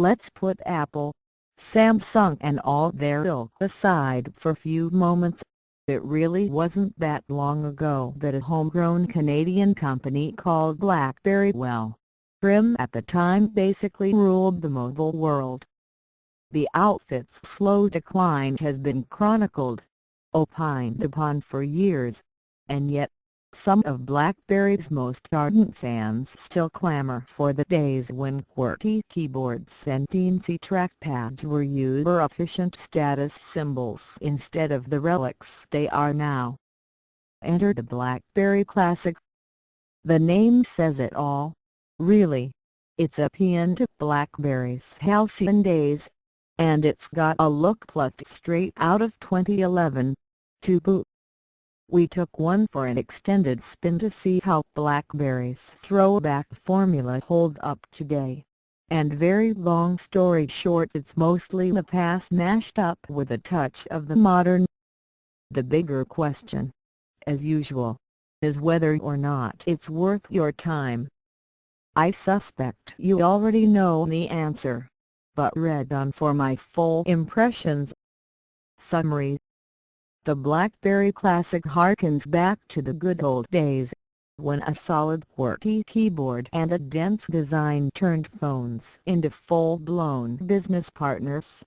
Let's put Apple, Samsung and all their ilk aside for a few moments. It really wasn't that long ago that a homegrown Canadian company called BlackBerry, well, Prim at the time, basically ruled the mobile world. The outfit's slow decline has been chronicled, opined upon for years, and yet, some of BlackBerry's most ardent fans still clamor for the days when QWERTY keyboards and teensy trackpads were used for efficient status symbols instead of the relics they are now. Enter the BlackBerry Classic. The name says it all, really. It's a paean to BlackBerry's halcyon days, and it's got a look plucked straight out of 2011, to boot. We took one for an extended spin to see how BlackBerry's throwback formula holds up today. And very long story short, it's mostly the past mashed up with a touch of the modern. The bigger question, as usual, is whether or not it's worth your time. I suspect you already know the answer, but read on for my full impressions. Summary. The BlackBerry Classic harkens back to the good old days, when a solid QWERTY keyboard and a dense design turned phones into full-blown business partners.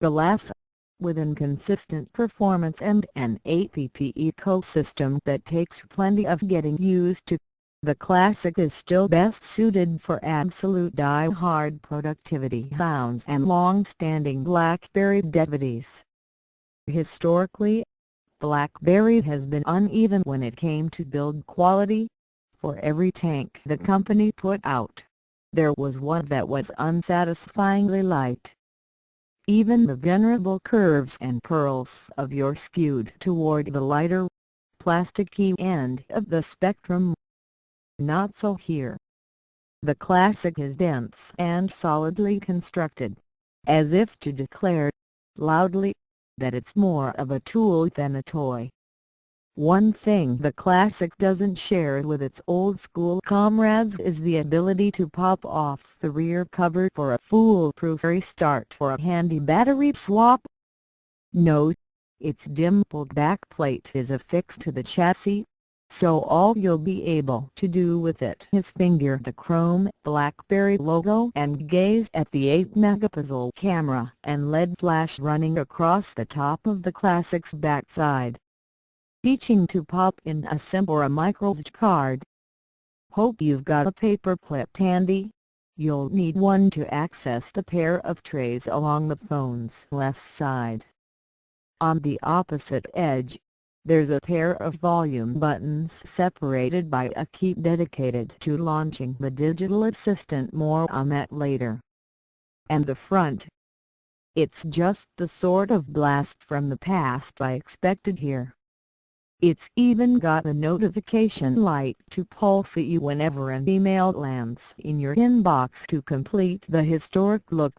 Alas, with inconsistent performance and an app ecosystem that takes plenty of getting used to, the Classic is still best suited for absolute die-hard productivity hounds and long-standing BlackBerry devotees. Historically, BlackBerry has been uneven when it came to build quality. For every tank the company put out, there was one that was unsatisfyingly light. Even the venerable curves and pearls of your skewed toward the lighter, plasticky end of the spectrum. Not so here. The Classic is dense and solidly constructed, as if to declare, loudly, that it's more of a tool than a toy. One thing the Classic doesn't share with its old-school comrades is the ability to pop off the rear cover for a foolproof restart or a handy battery swap. No, its dimpled backplate is affixed to the chassis, so all you'll be able to do with it is finger the chrome BlackBerry logo and gaze at the 8-megapixel camera and LED flash running across the top of the Classic's backside. Teaching to pop in a SIM or a microSD card. Hope you've got a paperclip handy. You'll need one to access the pair of trays along the phone's left side. On the opposite edge, there's a pair of volume buttons separated by a key dedicated to launching the digital assistant, more on that later. And the front. It's just the sort of blast from the past I expected here. It's even got a notification light to pulse at you whenever an email lands in your inbox to complete the historic look.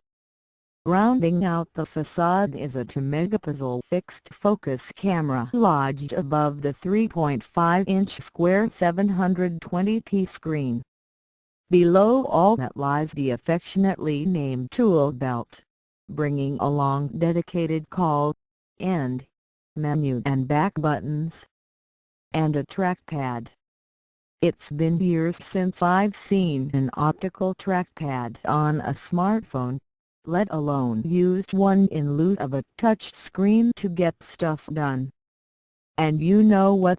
Rounding out the facade is a 2-megapixel fixed-focus camera lodged above the 3.5-inch square 720p screen. Below all that lies the affectionately named tool belt, bringing along dedicated call, end, menu and back buttons, and a trackpad. It's been years since I've seen an optical trackpad on a smartphone, let alone used one in lieu of a touch screen to get stuff done. And you know what?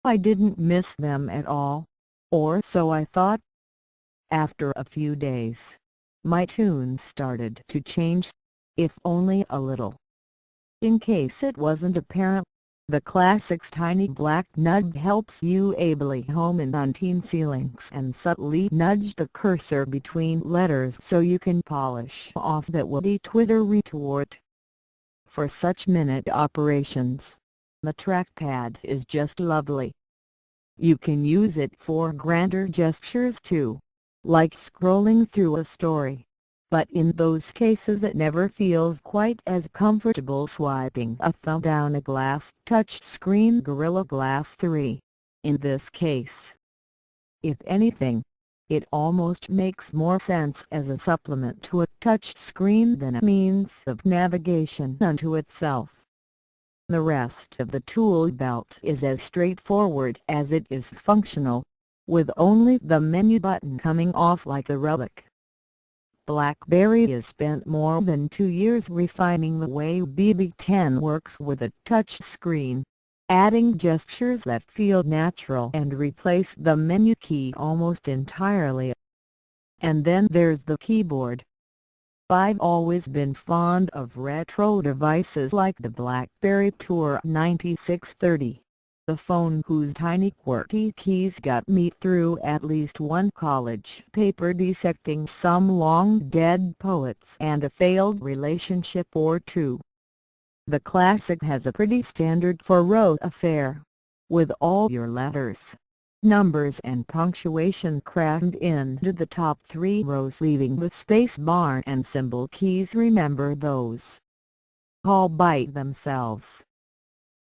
I didn't miss them at all, or so I thought. After a few days, my tune started to change, if only a little. In case it wasn't apparent, the Classic's tiny black nub helps you ably home in on teensy links and subtly nudge the cursor between letters so you can polish off that woody Twitter retort. For such minute operations, the trackpad is just lovely. You can use it for grander gestures too, like scrolling through a story. But in those cases it never feels quite as comfortable swiping a thumb down a glass touchscreen Gorilla Glass 3, in this case. If anything, It almost makes more sense as a supplement to a touchscreen than a means of navigation unto itself. The rest of the tool belt is as straightforward as it is functional, with only the menu button coming off like a relic. BlackBerry has spent more than 2 years refining the way BB10 works with a touchscreen, adding gestures that feel natural and replace the menu key almost entirely. And then there's the keyboard. I've always been fond of retro devices like the BlackBerry Tour 9630, the phone whose tiny QWERTY keys got me through at least one college paper dissecting some long-dead poets and a failed relationship or two. The Classic has a pretty standard four-row affair, with all your letters, numbers and punctuation crammed into the top 3 rows, leaving the space bar and symbol keys. Remember those all by themselves.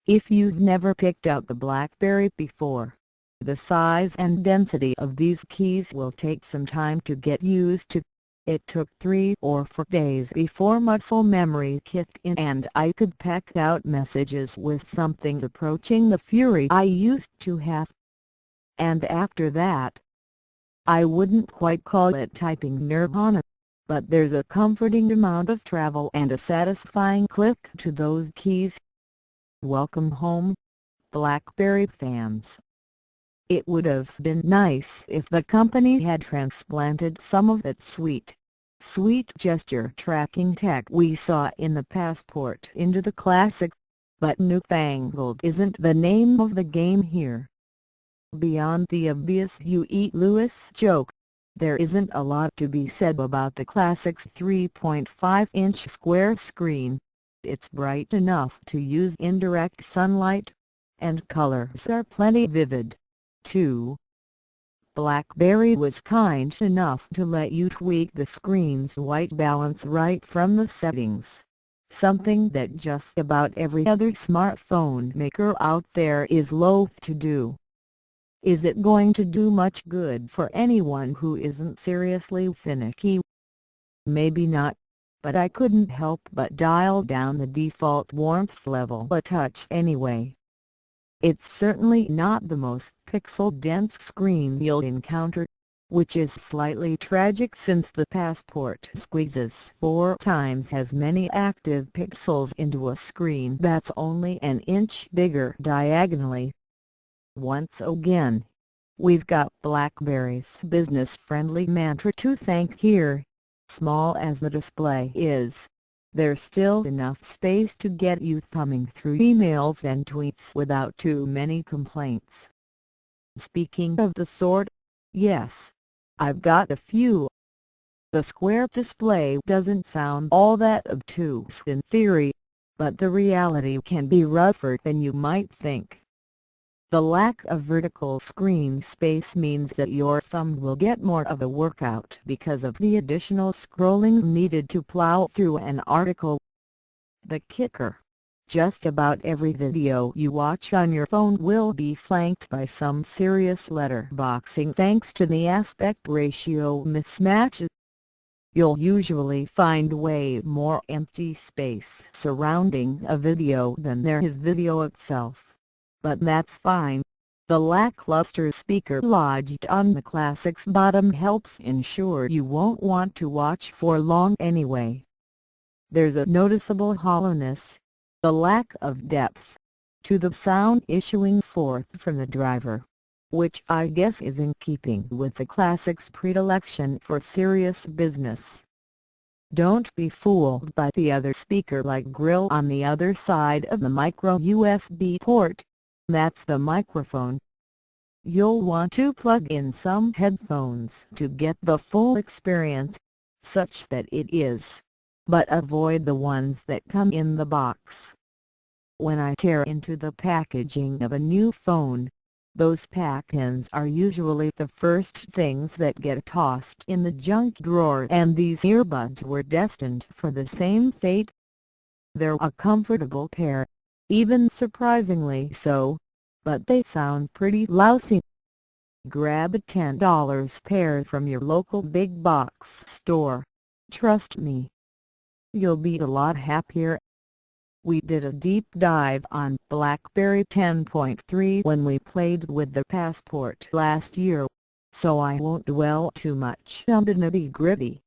If you've never picked up the BlackBerry before, the size and density of these keys will take some time to get used to. It took 3 or 4 days before muscle memory kicked in and I could peck out messages with something approaching the fury I used to have. And after that, I wouldn't quite call it typing nirvana, but there's a comforting amount of travel and a satisfying click to those keys. Welcome home, BlackBerry fans. It would have been nice if the company had transplanted some of that sweet gesture tracking tech we saw in the Passport into the Classic, but newfangled isn't the name of the game here. Beyond the obvious "you eat Lewis" joke, there isn't a lot to be said about the Classic's 3.5-inch square screen. It's bright enough to use in direct sunlight, and colors are plenty vivid, too. BlackBerry was kind enough to let you tweak the screen's white balance right from the settings, something that just about every other smartphone maker out there is loath to do. Is it going to do much good for anyone who isn't seriously finicky? Maybe not, but I couldn't help but dial down the default warmth level a touch anyway. It's certainly not the most pixel-dense screen you'll encounter, which is slightly tragic since the Passport squeezes 4 times as many active pixels into a screen that's only an inch bigger diagonally. Once again, we've got BlackBerry's business-friendly mantra to thank here. Small as the display is, there's still enough space to get you thumbing through emails and tweets without too many complaints. Speaking of the sort, yes, I've got a few. The square display doesn't sound all that obtuse in theory, but the reality can be rougher than you might think. The lack of vertical screen space means that your thumb will get more of a workout because of the additional scrolling needed to plow through an article. The kicker: just about every video you watch on your phone will be flanked by some serious letterboxing thanks to the aspect ratio mismatches. You'll usually find way more empty space surrounding a video than there is video itself. But that's fine. The lackluster speaker lodged on the Classic's bottom helps ensure you won't want to watch for long anyway. There's a noticeable hollowness, the lack of depth, to the sound issuing forth from the driver, which I guess is in keeping with the Classic's predilection for serious business. Don't be fooled by the other speaker-like grill on the other side of the micro USB port. That's the microphone. You'll want to plug in some headphones to get the full experience, such that it is, but avoid the ones that come in the box. When I tear into the packaging of a new phone, those pack-ins are usually the first things that get tossed in the junk drawer, and these earbuds were destined for the same fate. They're a comfortable pair, even surprisingly so, but they sound pretty lousy. Grab a $10 pair from your local big box store. Trust me, you'll be a lot happier. We did a deep dive on BlackBerry 10.3 when we played with the Passport last year, so I won't dwell too much on the nitty-gritty.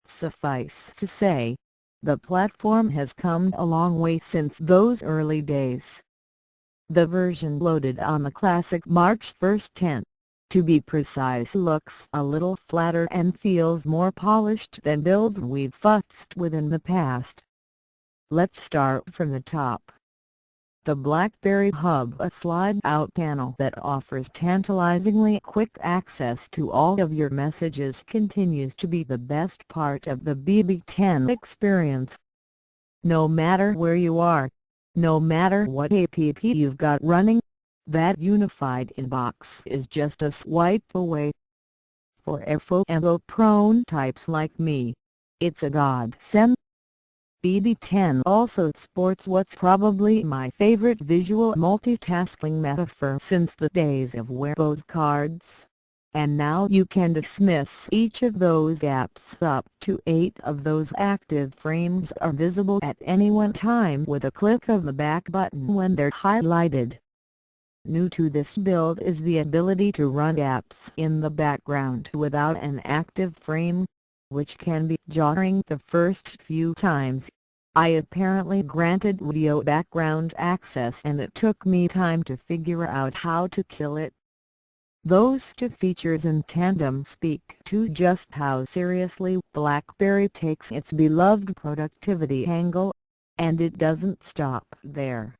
Suffice to say, the platform has come a long way since those early days. The version loaded on the Classic March 1, to be precise, looks a little flatter and feels more polished than builds we've futzed with in the past. Let's start from the top. The BlackBerry Hub, a slide-out panel that offers tantalizingly quick access to all of your messages, continues to be the best part of the BB10 experience. No matter where you are, no matter what app you've got running, that unified inbox is just a swipe away. For FOMO-prone types like me, it's a godsend. BB10 also sports what's probably my favorite visual multitasking metaphor since the days of Wearbo's cards. And now you can dismiss each of those apps. Up to 8 of those active frames are visible at any one time with a click of the back button when they're highlighted. New to this build is the ability to run apps in the background without an active frame, which can be jarring the first few times. I apparently granted radio background access and it took me time to figure out how to kill it. Those two features in tandem speak to just how seriously BlackBerry takes its beloved productivity angle, and it doesn't stop there.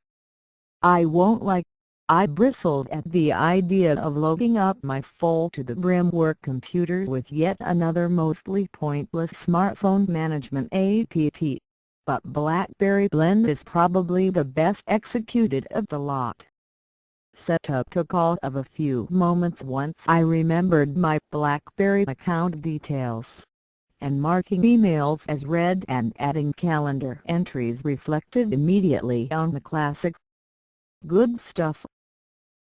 I won't lie, I bristled at the idea of loading up my full-to-the-brim work computer with yet another mostly pointless smartphone management app, but BlackBerry Blend is probably the best executed of the lot. Setup took all of a few moments once I remembered my BlackBerry account details, and marking emails as read and adding calendar entries reflected immediately on the Classic. Good stuff.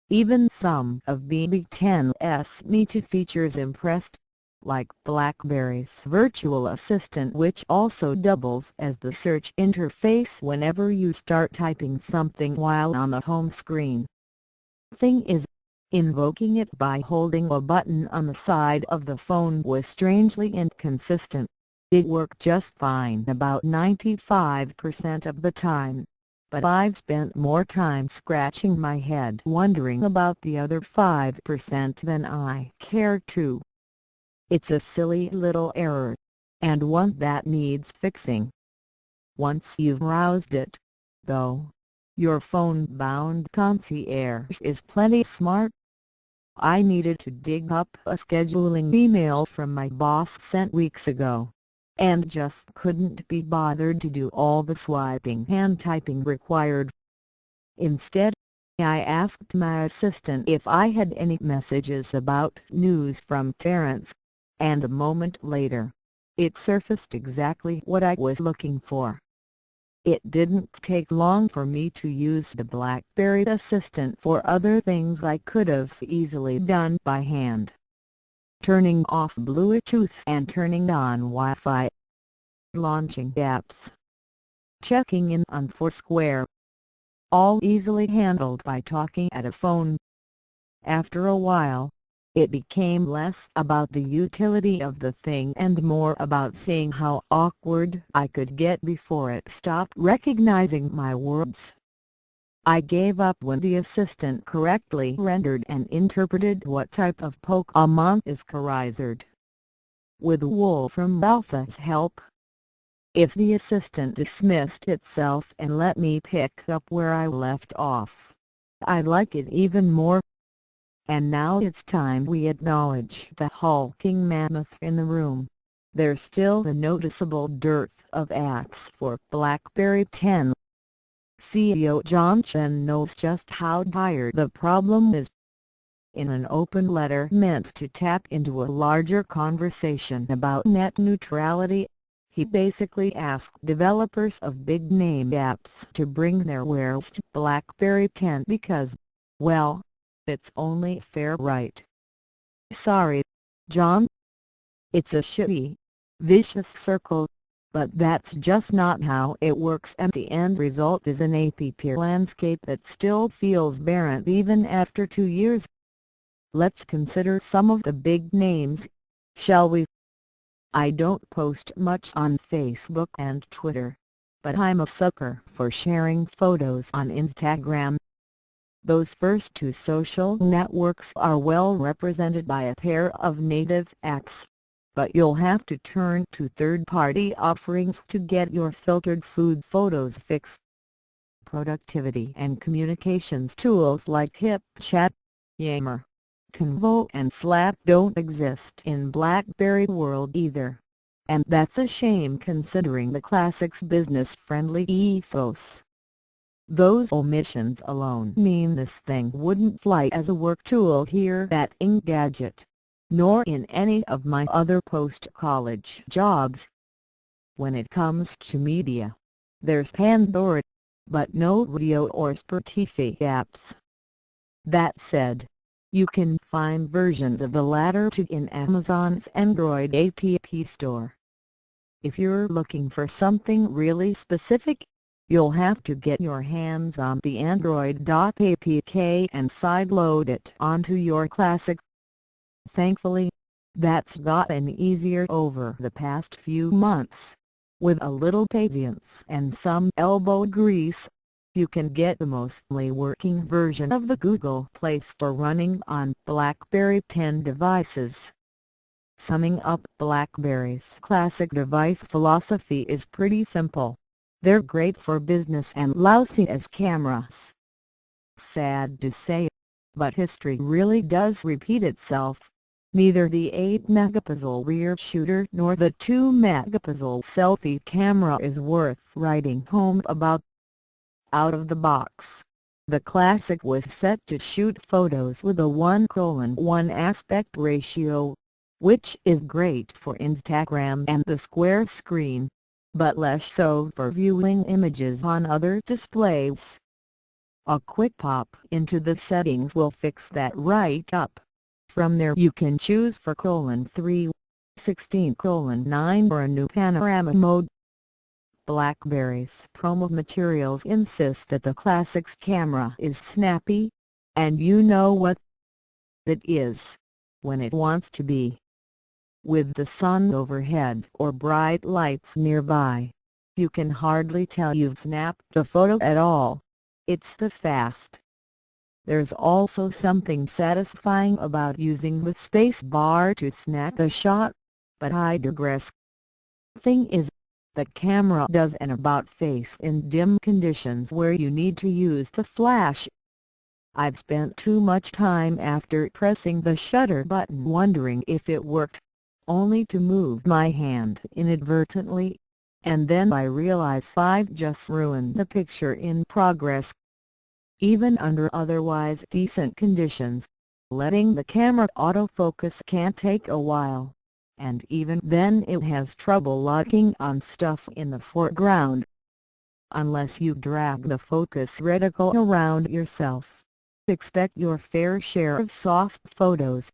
Even some of BB10's meaty features impressed, like BlackBerry's virtual assistant, which also doubles as the search interface whenever you start typing something while on the home screen. Thing is, invoking it by holding a button on the side of the phone was strangely inconsistent. It worked just fine about 95% of the time, but I've spent more time scratching my head wondering about the other 5% than I care to. It's a silly little error, and one that needs fixing. Once you've roused it, though, your phone-bound concierge is plenty smart. I needed to dig up a scheduling email from my boss sent weeks ago, and just couldn't be bothered to do all the swiping and typing required. Instead, I asked my assistant if I had any messages about news from Terrence, and a moment later, it surfaced exactly what I was looking for. It didn't take long for me to use the BlackBerry Assistant for other things I could have easily done by hand. Turning off Bluetooth and turning on Wi-Fi. Launching apps. Checking in on Foursquare. All easily handled by talking at a phone. After a while, it became less about the utility of the thing and more about seeing how awkward I could get before it stopped recognizing my words. I gave up when the assistant correctly rendered and interpreted what type of Pokemon is Charizard, with Wolfram Alpha's help. If the assistant dismissed itself and let me pick up where I left off, I'd like it even more. And now it's time we acknowledge the hulking mammoth in the room. There's still a noticeable dearth of apps for BlackBerry 10. CEO John Chen knows just how dire the problem is. In an open letter meant to tap into a larger conversation about net neutrality, he basically asked developers of big-name apps to bring their wares to BlackBerry 10 because, well, it's only fair, right? Sorry, John. It's a shitty, vicious circle, but that's just not how it works, and the end result is an app landscape that still feels barren even after 2 years. Let's consider some of the big names, shall we? I don't post much on Facebook and Twitter, but I'm a sucker for sharing photos on Instagram. Those first two social networks are well represented by a pair of native apps, but you'll have to turn to third-party offerings to get your filtered food photos fix. Productivity and communications tools like HipChat, Yammer, Convo and Slack don't exist in BlackBerry world either. And that's a shame considering the Classic's business-friendly ethos. Those omissions alone mean this thing wouldn't fly as a work tool here at Engadget, nor in any of my other post-college jobs. When it comes to media, there's Pandora, but no radio or Spotify apps. That said, you can find versions of the latter too in Amazon's Android app store. If you're looking for something really specific, you'll have to get your hands on the Android.apk and sideload it onto your Classic. Thankfully, that's gotten easier over the past few months. With a little patience and some elbow grease, you can get the mostly working version of the Google Play Store running on BlackBerry 10 devices. Summing up BlackBerry's Classic device philosophy is pretty simple. They're great for business and lousy as cameras. Sad to say, but history really does repeat itself. Neither the 8-megapixel rear shooter nor the 2-megapixel selfie camera is worth writing home about. Out of the box, the Classic was set to shoot photos with a 1:1 aspect ratio, which is great for Instagram and the square screen, but less so for viewing images on other displays. A quick pop into the settings will fix that right up. From there you can choose for 3, 16:9 or a new panorama mode. BlackBerry's promo materials insist that the Classic's camera is snappy, and you know what it is when it wants to be. With the sun overhead or bright lights nearby, you can hardly tell you've snapped a photo at all. It's the fast. There's also something satisfying about using the space bar to snap a shot, but I digress. Thing is, the camera does an about-face in dim conditions where you need to use the flash. I've spent too much time after pressing the shutter button wondering if it worked, only to move my hand inadvertently, and then I realize I've just ruined the picture in progress. Even under otherwise decent conditions, letting the camera autofocus can take a while, and even then it has trouble locking on stuff in the foreground. Unless you drag the focus reticle around yourself, expect your fair share of soft photos.